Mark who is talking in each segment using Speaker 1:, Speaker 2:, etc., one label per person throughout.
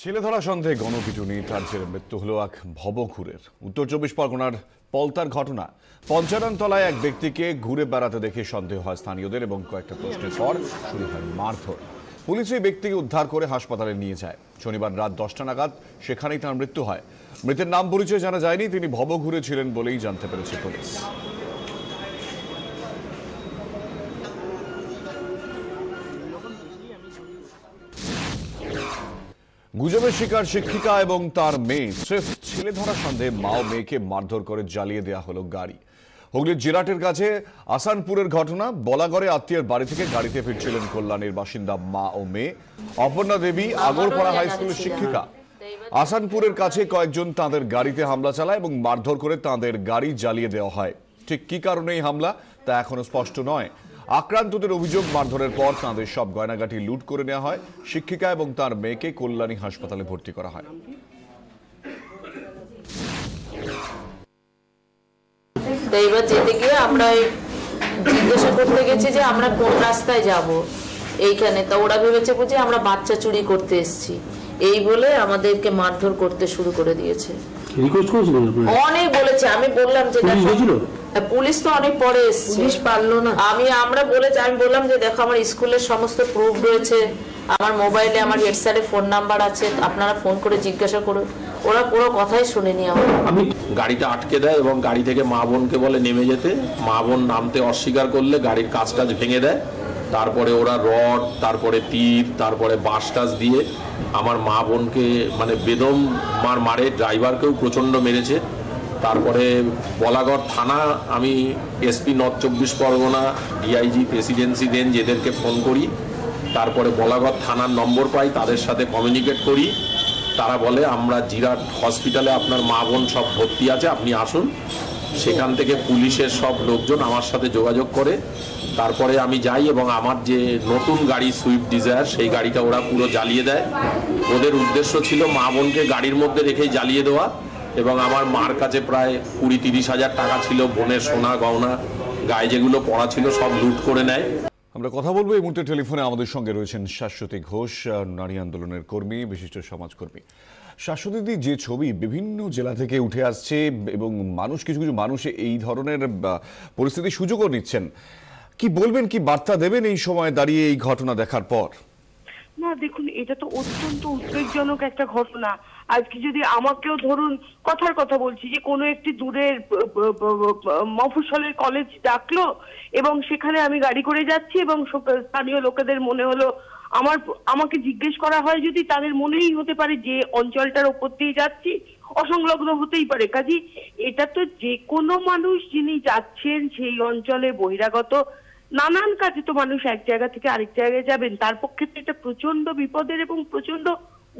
Speaker 1: ছেলে ধরা সন্দেহে গণপিটুনি, তার জেরে মৃত্যু হলো এক ভবঘুরের। উত্তর 24 পরগনার পলতার ঘটনা। পঞ্চাননতলায় এক ব্যক্তিকে ঘুরে বেড়াতে দেখে সন্দেহ হয় স্থানীয়দের এবং কয়েকটা প্রশ্নের পর শুরু হয় মারধর। পুলিশ ওই ব্যক্তিকে উদ্ধার করে হাসপাতালে নিয়ে যায়। শনিবার রাত 10টা নাগাদ সেখানেই তার মৃত্যু হয়। মৃতের নাম পরিচয় জানা যায়নি, তিনি ভবঘুরে ছিলেন বলেই জানতে পেরেছে পুলিশ। গুজবের শিকার শিক্ষিকা এবং তার মেয়ে। স্রেফ ছেলে ধরা সন্দেহে মা ও মেয়েকে মারধর করে জ্বালিয়ে দেওয়া হলো গাড়ি। হুগলির জিরাটের কাছে আসানপুরের ঘটনা। বলাগড়ে আত্মীয়ের বাড়ি থেকে গাড়িতে ফিরছিলেন কল্যাণীর বাসিন্দা মা ও মেয়ে। অপর্ণা দেবী আগরপাড়া হাই স্কুলের শিক্ষিকা। আসানপুরের কাছে কয়েকজন তাদের গাড়িতে হামলা চালায় এবং মারধর করে তাদের গাড়ি জ্বালিয়ে দেওয়া হয়। ঠিক কি কারণে এই হামলা তা এখনো স্পষ্ট নয়। আক্রান্তদের অভিযোগ, মারধরের পর তাদের সব গয়নাগাটি লুট করে নেওয়া হয়। শিক্ষিকা এবং তার মেয়েকে কল্যাণী হাসপাতালে ভর্তি করা হয়।
Speaker 2: এইবার যেতে গিয়ে আমরা জিজ্ঞাসা করতে গেছি যে আমরা কোন রাস্তায় যাব এইখানে, তা ওরা ভেবেছে বুঝে আমরা বাচ্চা চুরি করতে এসেছি, এই বলে আমাদেরকে মারধর করতে শুরু করে দিয়েছে। অনেক বলেছে, আমি বললাম যে পুলিশ তো অনেক পরে এসেছে, পুলিশ পারলো না। আমি বললাম যে দেখো আমার স্কুলের সমস্ত প্রুফ রয়েছে, আমার মোবাইলে আমার হেড স্যারের ফোন নাম্বার আছে, আপনারা ফোন করে জিজ্ঞাসা করুন। ওরা পুরো কথাই শুনেনি।
Speaker 3: আমি গাড়িটা আটকে দেয় এবং গাড়ি থেকে মা বোনকে বলে নেমে যেতে। মা বোন নামতে অস্বীকার করলে গাড়ির কাঁচ টাচ ভেঙে দেয়। তারপরে ওরা রড, তারপরে তীর, তারপরে বাঁশ টাচ দিয়ে আমার মা বোনকে মানে বেদম মারে। ড্রাইভারকেও প্রচণ্ড মেরেছে। তারপরে বলাগড় থানা, আমি SP north 24 Pargana, DIG Presidency range এদেরকে ফোন করি। তারপরে বলাগড় থানার নম্বর পাই, তাদের সাথে কমিউনিকেট করি। তারা বলে আমরা জিরাট হসপিটালে আপনার মা বোন সব ভর্তি আছে, আপনি আসুন। সেখান থেকে পুলিশের সব লোকজন আমার সাথে যোগাযোগ করে। তারপরে আমি যাই এবং আমার যে নতুন গাড়ি সুইফট ডিজায়ার, সেই গাড়িটা ওরা পুরো জ্বালিয়ে দেয়। ওদের উদ্দেশ্য ছিল মা বোনকে গাড়ির মধ্যে রেখেই জ্বালিয়ে দেওয়া। এবং আমার মার কাছে প্রায় 20-30 হাজার টাকা ছিল, বোনের সোনা গয়না, গায়ে যেগুলো পড়া ছিল সব লুট করে নেয়।
Speaker 1: আমরা কথা বলবো এই মুহূর্তে টেলিফোনে আমাদের সঙ্গে রয়েছেন শাশ্বতী ঘোষ, নারী আন্দোলনের কর্মী, বিশিষ্ট সমাজকর্মী। শাশ্বতী, যে ছবি বিভিন্ন জেলা থেকে উঠে আসছে এবং কিছু কিছু মানুষ এই ধরনের পরিস্থিতির সুযোগও নিচ্ছেন, কি বলবেন, কি বার্তা দেবেন এই সময় দাঁড়িয়ে এই ঘটনা দেখার পর?
Speaker 4: না দেখুন, এটা তো অত্যন্ত উদ্বেগজনক একটা ঘটনা। আজকে যদি আমাকেও ধরুন, কথার কথা বলছি, যে কোনো একটি দূরের মফস্বলের কলেজ ডাকলো এবং সেখানে আমি গাড়ি করে যাচ্ছি এবং স্থানীয় লোকেদের মনে হলো, আমাকে জিজ্ঞেস করা হয় যদি, তাদের মনেই হতে পারে যে অঞ্চলটার ওপর দিয়ে যাচ্ছি, অসংলগ্ন হতেই পারে। কাজী এটা তো যে কোনো মানুষ যিনি যাচ্ছেন সেই অঞ্চলে বহিরাগত নানান কাজে তো মানুষ এক জায়গা থেকে আরেক জায়গায় যাবেন, তার পক্ষে তো এটা প্রচন্ড বিপদের এবং প্রচন্ড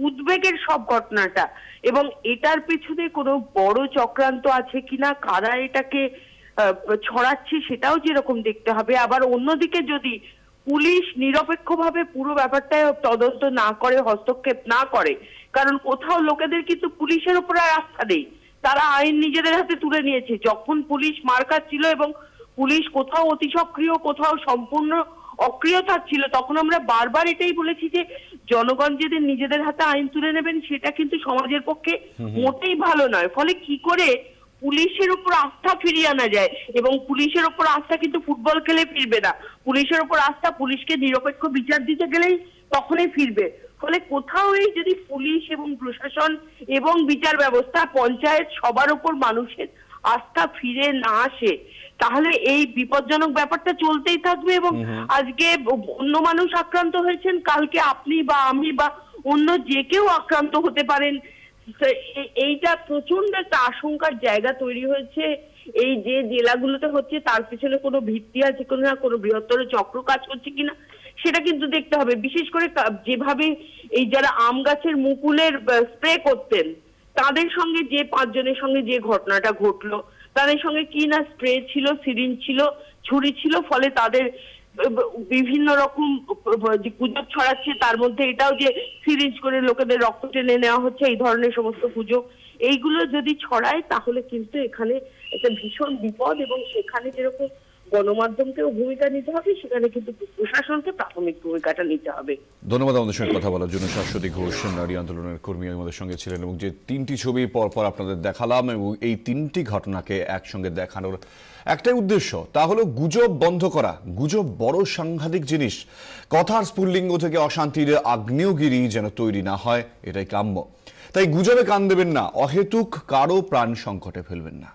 Speaker 4: উদ্বেগের সব ঘটনাটা। এবং এটার পেছনে কোনো বড় চক্রান্ত আছে কিনা, কারা এটাকে ছড়াচ্ছে সেটাও যেরকম দেখতে হবে। আবার অন্যদিকে যদি পুলিশ নিরপেক্ষভাবে পুরো ব্যাপারটা তদন্ত না করে, হস্তক্ষেপ না করে, কারণ কোথাও লোকেদের কিন্তু পুলিশের উপর আর আস্থা নেই, তারা আইন নিজেদের হাতে তুলে নিয়েছে। যখন পুলিশ মার খাচ্ছিল এবং পুলিশ কোথাও অতি সক্রিয়, কোথাও সম্পূর্ণ অক্রিয় থাকছিল, তখন আমরা বারবার এটাই বলেছি যে জনগণ যেদিন নিজেদের হাতে আইন তুলে নেবেন সেটা কিন্তু সমাজের পক্ষে মোটেই ভালো নয়। ফলে কি করে পুলিশের উপর আস্থা ফিরিয়ে আনা যায়, এবং পুলিশের উপর আস্থা কিন্তু ফুটবল খেলে ফিরবে না, পুলিশের উপর আস্থা পুলিশকে নিরপেক্ষ বিচার দিতে গেলেই তখনই ফিরবে। ফলে কোথাও এই যদি পুলিশ এবং প্রশাসন এবং বিচার ব্যবস্থা, পঞ্চায়েত, সবার উপর মানুষের আস্থা ফিরে না আসে, তাহলে এই বিপজ্জনক ব্যাপারটা চলতেই থাকবে। এবং আজকে অন্য মানুষ আক্রান্ত হয়েছেন, কালকে আপনি বা আমি বা অন্য যে কেউ আক্রান্ত হতে পারেন। এইটা প্রচন্ড একটা আশঙ্কার জায়গা তৈরি হয়েছে। এই যে জেলাগুলোতে হচ্ছে তার পিছনে কোনো ভিত্তি আছে কিনা, কোনো বৃহত্তর চক্র কাজ করছে কিনা, সেটা কিন্তু দেখতে হবে। বিশেষ করে যেভাবে এই যারা আম গাছের মুকুলের স্প্রে করতেন, তাদের সঙ্গে যে 5 জনের সঙ্গে যে ঘটনাটা ঘটলো, তাদের সঙ্গে কি না স্প্রে ছিল, সিরিঞ্জ ছিল, ছুরি ছিল, ফলে তাদের বিভিন্ন রকম গুজব ছড়াচ্ছে। তার মধ্যে এটাও যে সিরিঞ্জ করে লোকেদের রক্ত টেনে নেওয়া হচ্ছে, এই ধরনের সমস্ত গুজব, এইগুলো যদি ছড়ায় তাহলে কিন্তু এখানে একটা ভীষণ বিপদ। এবং সেখানে যেরকম গণমাধ্যমকেও ভূমিকা নিতে হবে, সেখানে কিন্তু প্রশাসনকে প্রাথমিক ভূমিকাটা নিতে হবে।
Speaker 1: ধন্যবাদ আমাদের সঙ্গে কথা বলার জন্য। শাশ্বতী ঘোষ নারী আন্দোলনের কর্মী আমাদের সঙ্গে ছিলেন, এবং যে 3টি ছবি পর আপনাদের দেখালাম এবং এই 3টি ঘটনাকে একসঙ্গে দেখানোর একটাই উদ্দেশ্য, তা হলো গুজব বন্ধ করা। গুজব বড় সাংঘাতিক জিনিস। কথার স্ফুল্লিঙ্গ থেকে অশান্তির আগ্নেয়গিরি যেন তৈরি না হয়, এটাই কাম্য। তাই গুজবে কান দেবেন না, অহেতুক কারো প্রাণ সংকটে ফেলবেন না।